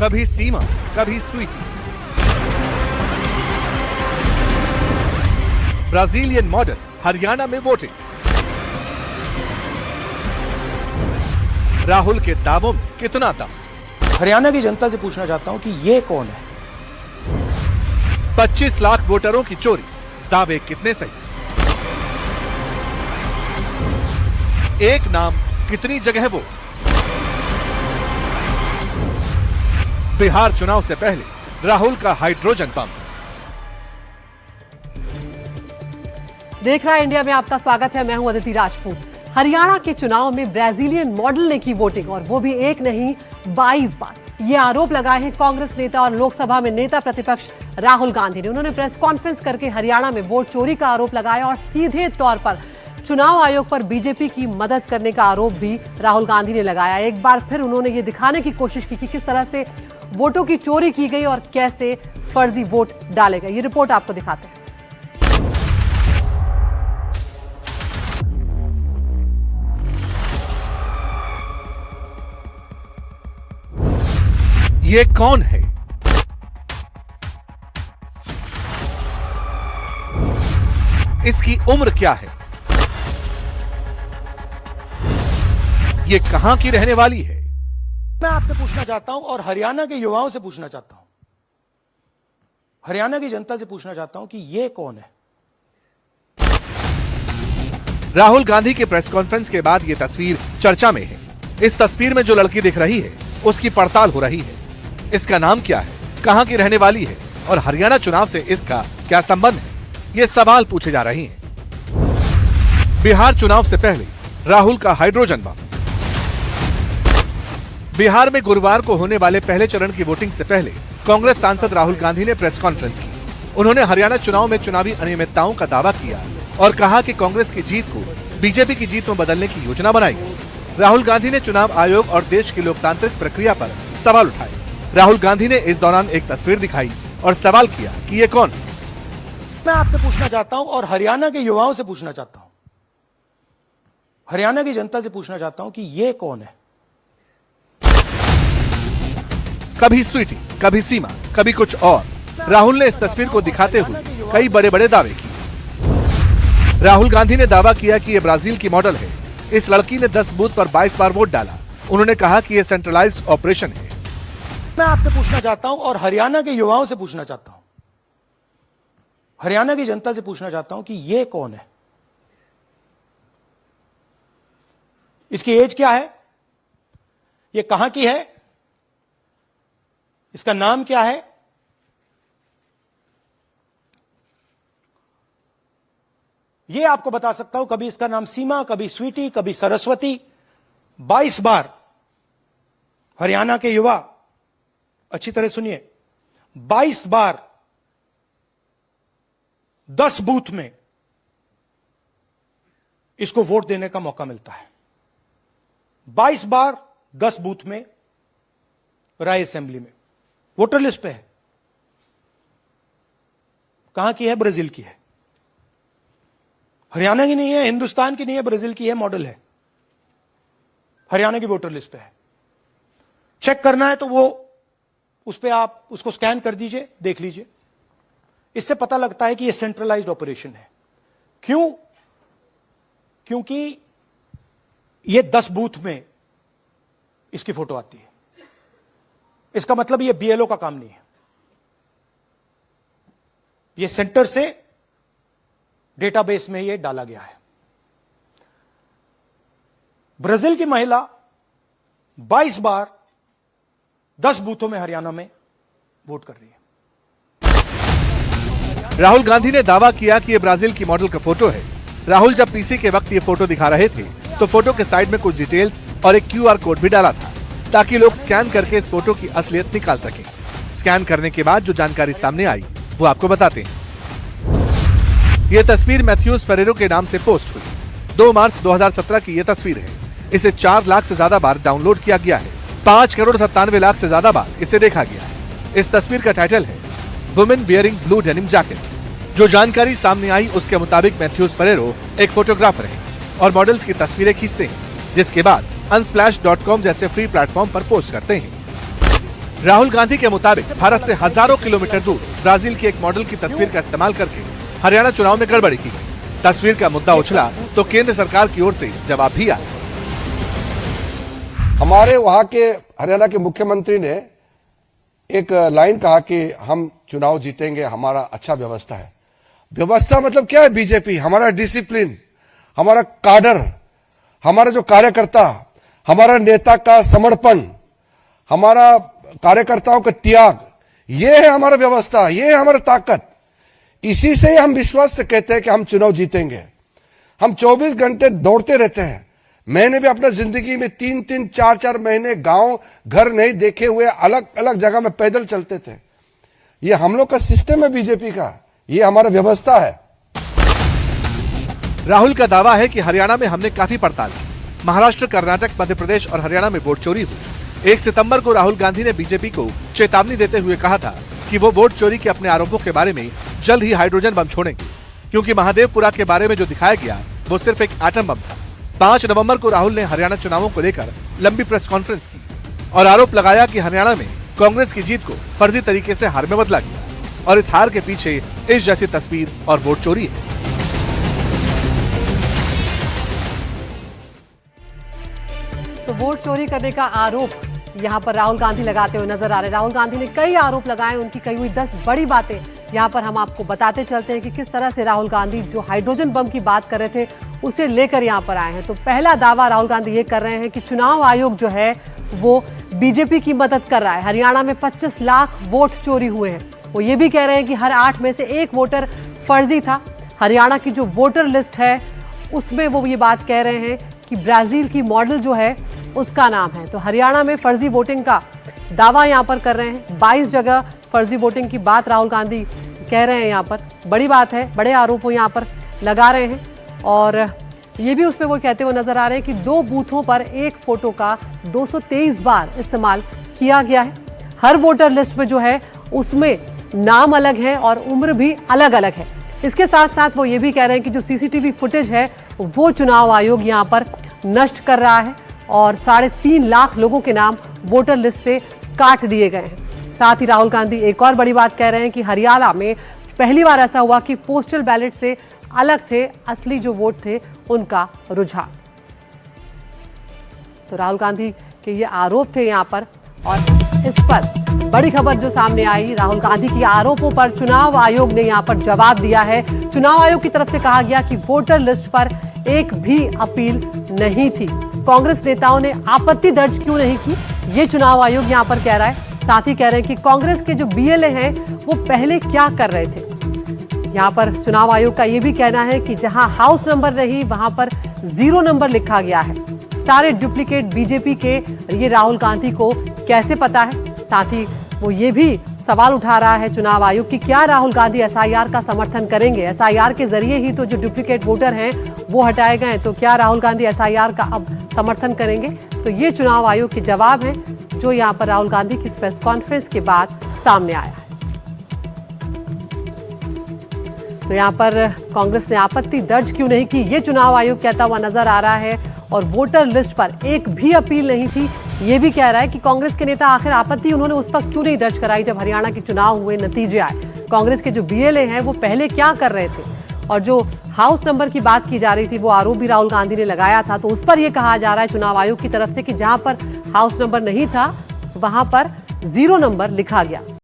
कभी सीमा, कभी Sweety. Brazilian model Haryana में वोटिंग। राहुल के दावों में कितना दम? हरियाणा की जनता से पूछना चाहता हूं कि ये कौन है? 25 लाख वोटरों की चोरी, दावे कितने सही? एक नाम कितनी जगह वो? बिहार चुनाव से पहले राहुल का हाइड्रोजन पंप। देख रहा है इंडिया में आपका स्वागत है। मैं हूं अदिति राजपूत। हरियाणा के चुनाव में ब्राजीलियन मॉडल ने की वोटिंग, और वो भी एक नहीं 22 बार। ये आरोप लगाए हैं कांग्रेस नेता और लोकसभा में नेता प्रतिपक्ष राहुल गांधी ने। उन्होंने प्रेस कॉन्फ्रेंस करके हरियाणा में वोट चोरी का आरोप लगाया और सीधे तौर पर चुनाव आयोग पर बीजेपी की मदद करने का आरोप भी राहुल गांधी ने लगाया। एक बार फिर उन्होंने ये दिखाने की कोशिश की कि किस तरह से वोटों की चोरी की गई और कैसे फर्जी वोट डाले गए। ये रिपोर्ट आपको दिखाते हैं। ये कौन है? इसकी उम्र क्या है? ये कहां की रहने वाली है? मैं आपसे पूछना चाहता हूं और हरियाणा के युवाओं से पूछना चाहता हूं, हरियाणा की जनता से पूछना चाहता हूं कि ये कौन है? राहुल गांधी के प्रेस कॉन्फ्रेंस के बाद ये तस्वीर चर्चा में है। इस तस्वीर में जो लड़की दिख रही है उसकी पड़ताल हो रही है। इसका नाम क्या है, कहां की रहने वाली है और हरियाणा चुनाव से इसका क्या संबंध है, ये सवाल पूछे जा रहे हैं। बिहार चुनाव से पहले राहुल का हाइड्रोजन बम। बिहार में गुरुवार को होने वाले पहले चरण की वोटिंग से पहले कांग्रेस सांसद राहुल गांधी ने प्रेस कॉन्फ्रेंस की। उन्होंने हरियाणा चुनाव में चुनावी अनियमितताओं का दावा किया और कहा कि कांग्रेस की जीत को बीजेपी की जीत में बदलने की योजना बनाई। राहुल गांधी ने चुनाव आयोग और देश की लोकतांत्रिक प्रक्रिया पर सवाल उठाए। राहुल गांधी ने इस दौरान एक तस्वीर दिखाई और सवाल किया कि ये कौन? मैं आपसे पूछना चाहता हूं और हरियाणा के युवाओं से पूछना चाहता हूं, हरियाणा की जनता से पूछना चाहता हूं कि ये कौन है? कभी स्वीटी, कभी सीमा, कभी कुछ और। राहुल ने इस तस्वीर को दिखाते हुए कई बड़े बड़े दावे किए। राहुल गांधी ने दावा किया कि ये ब्राजील की मॉडल है। इस लड़की ने 10 बूथ पर 22 बार वोट डाला। उन्होंने कहा कि यह सेंट्रलाइज्ड ऑपरेशन है। मैं आपसे पूछना चाहता हूं और हरियाणा के युवाओं से पूछना चाहता हूं, हरियाणा की जनता से पूछना चाहता हूं कि ये कौन है? इसकी एज क्या है? ये कहां की है? इसका नाम क्या है? ये आपको बता सकता हूं। कभी इसका नाम सीमा, कभी स्वीटी, कभी सरस्वती। 22 बार हरियाणा के युवा अच्छी तरह सुनिए, 22 बार 10 बूथ में इसको वोट देने का मौका मिलता है। 22 बार 10 बूथ में राय असेंबली में वोटर लिस्ट पे है। कहां की है? ब्राजील की है। हरियाणा की नहीं है, हिंदुस्तान की नहीं है, ब्राजील की है, मॉडल है। हरियाणा की वोटर लिस्ट पे है। चेक करना है तो वो उस पे आप उसको स्कैन कर दीजिए, देख लीजिए। इससे पता लगता है कि ये सेंट्रलाइज्ड ऑपरेशन है। क्यों? क्योंकि ये 10 बूथ में इसकी फोटो आती है। इसका मतलब ये बीएलओ का काम नहीं है। ये सेंटर से डेटाबेस में ये डाला गया है। ब्राजील की महिला 22 बार 10 बूथों में हरियाणा में वोट कर रही है। राहुल गांधी ने दावा किया कि ये ब्राजील की मॉडल का फोटो है। राहुल जब पीसी के वक्त ये फोटो दिखा रहे थे तो फोटो के साइड में कुछ डिटेल्स और एक क्यूआर कोड भी डाला था ताकि लोग स्कैन करके इस फोटो की असलियत निकाल सकें। स्कैन करने के बाद जो जानकारी सामने आई वो आपको बताते हैं। ये तस्वीर मैथ्यूज फेरेरो के नाम से पोस्ट हुई। 2 मार्च 2017 की ये तस्वीर है। इसे 4 लाख से ज्यादा बार डाउनलोड किया गया है। 5 करोड़ 97 लाख से ज्यादा बार इसे देखा गया है। इस तस्वीर का टाइटल है women wearing blue denim jacket. जो जानकारी सामने आई उसके मुताबिक मैथ्यूज फेरेरो एक फोटोग्राफर है और मॉडल्स की तस्वीरें खींचते हैं, जिसके बाद unsplash.com जैसे फ्री प्लेटफॉर्म पर पोस्ट करते हैं। राहुल गांधी के मुताबिक भारत से हजारों किलोमीटर दूर ब्राजील की एक मॉडल की तस्वीर का इस्तेमाल करके हरियाणा चुनाव में गड़बड़ी की गई। तस्वीर का मुद्दा उछला तो केंद्र सरकार की ओर से जवाब भी आया। हमारे वहां के हरियाणा के मुख्यमंत्री ने एक लाइन कहा कि हम चुनाव जीतेंगे, हमारा अच्छा व्यवस्था है। व्यवस्था मतलब क्या है? बीजेपी, हमारा डिसिप्लिन, हमारा काडर, हमारा जो कार्यकर्ता, हमारा नेता का समर्पण, हमारा कार्यकर्ताओं का त्याग, ये है हमारा व्यवस्था, ये है हमारा ताकत। इसी से हम विश्वास से कहते हैं कि हम चुनाव जीतेंगे। हम 24 घंटे दौड़ते रहते हैं। मैंने भी अपना जिंदगी में 3-3, 4-4 महीने गांव घर नहीं देखे हुए अलग अलग जगह में पैदल चलते थे। ये हम लोग का सिस्टम है बीजेपी का, ये हमारा व्यवस्था है। राहुल का दावा है कि हरियाणा में हमने काफी पड़ताल की। महाराष्ट्र, कर्नाटक, मध्य प्रदेश और हरियाणा में वोट चोरी हुई। 1 सितंबर को राहुल गांधी ने बीजेपी को चेतावनी देते हुए कहा था कि वो वोट चोरी के अपने आरोपों के बारे में जल्द ही हाइड्रोजन बम छोड़ेंगे, क्योंकि महादेवपुरा के बारे में जो दिखाया गया वो सिर्फ एक एटम बम था। 5 नवंबर को राहुल ने हरियाणा चुनावों को लेकर लंबी प्रेस कॉन्फ्रेंस की और आरोप लगाया कि हरियाणा में कांग्रेस की जीत को फर्जी तरीके से हार में बदला गया और इस हार के पीछे इस जैसी तस्वीर और वोट चोरी है। तो वोट चोरी करने का आरोप यहाँ पर राहुल गांधी लगाते हुए नजर आ रहे हैं। राहुल गांधी ने कई आरोप लगाए, उनकी कही हुई 10 बड़ी बातें यहाँ पर हम आपको बताते चलते हैं कि किस तरह से राहुल गांधी जो हाइड्रोजन बम की बात कर रहे थे उसे लेकर यहाँ पर आए हैं। तो पहला दावा राहुल गांधी ये कर रहे हैं कि चुनाव आयोग जो है वो बीजेपी की मदद कर रहा है। हरियाणा में 25 लाख वोट चोरी हुए हैं। वो ये भी कह रहे हैं कि हर 8 में से 1 वोटर फर्जी था। हरियाणा की जो वोटर लिस्ट है उसमें वो ये बात कह रहे हैं कि ब्राजील की मॉडल जो है उसका नाम है। तो हरियाणा में फर्जी वोटिंग का दावा यहाँ पर कर रहे हैं। 22 जगह फर्जी वोटिंग की बात राहुल गांधी कह रहे हैं। यहाँ पर बड़ी बात है, बड़े आरोप वो यहाँ पर लगा रहे हैं और ये भी उसमें वो कहते हुए नजर आ रहे हैं कि 2 बूथों पर एक फोटो का 223 बार इस्तेमाल किया गया है। हर वोटर लिस्ट में जो है उसमें नाम अलग है और उम्र भी अलग अलग है। इसके साथ साथ वो ये भी कह रहे हैं कि जो सीसीटीवी फुटेज है वो चुनाव आयोग यहाँ पर नष्ट कर रहा है और 3.5 लाख लोगों के नाम वोटर लिस्ट से काट दिए गए हैं। साथ ही राहुल गांधी एक और बड़ी बात कह रहे हैं कि हरियाणा में पहली बार ऐसा हुआ कि पोस्टल बैलेट से अलग थे असली जो वोट थे उनका रुझान। तो राहुल गांधी के ये आरोप थे यहाँ पर और इस पर बड़ी खबर जो सामने आई, राहुल गांधी के आरोपों पर चुनाव आयोग ने यहाँ पर जवाब दिया है। चुनाव आयोग की तरफ से कहा गया कि वोटर लिस्ट पर एक भी अपील नहीं थी। कांग्रेस नेताओं ने आपत्ति दर्ज क्यों नहीं की, ये चुनाव आयोग यहाँ पर कह रहा है। साथ ही कह रहे हैं कि कांग्रेस के जो बीएलए हैं वो पहले क्या कर रहे थे। यहाँ पर चुनाव आयोग का ये भी कहना है कि जहां हाउस नंबर नहीं वहां पर 0 नंबर लिखा गया है। सारे डुप्लीकेट बीजेपी के ये राहुल गांधी को कैसे पता है। साथ ही वो ये भी सवाल उठा रहा है चुनाव आयोग कि क्या राहुल गांधी एसआईआर का समर्थन करेंगे। एसआईआर के जरिए ही तो जो डुप्लीकेट वोटर हैं वो हटाए गए, तो क्या राहुल गांधी एसआईआर का अब समर्थन करेंगे। तो ये चुनाव आयोग के जवाब है जो यहाँ पर राहुल गांधी की प्रेस कॉन्फ्रेंस के बाद सामने आया है। तो यहाँ पर कांग्रेस ने आपत्ति दर्ज क्यों नहीं की, ये चुनाव आयोग कहता हुआ नजर आ रहा है और वोटर लिस्ट पर एक भी अपील नहीं थी, ये भी कह रहा है कि कांग्रेस के नेता आखिर आपत्ति उन्होंने उस वक्त क्यों नहीं दर्ज कराई जब हरियाणा के चुनाव हुए, नतीजे आए। कांग्रेस के जो बीएलए हैं वो पहले क्या कर रहे थे और जो हाउस नंबर की बात की जा रही थी वो आरोप भी राहुल गांधी ने लगाया था। तो उस पर यह कहा जा रहा है चुनाव आयोग की तरफ से कि जहां पर हाउस नंबर नहीं था वहां पर 0 नंबर लिखा गया।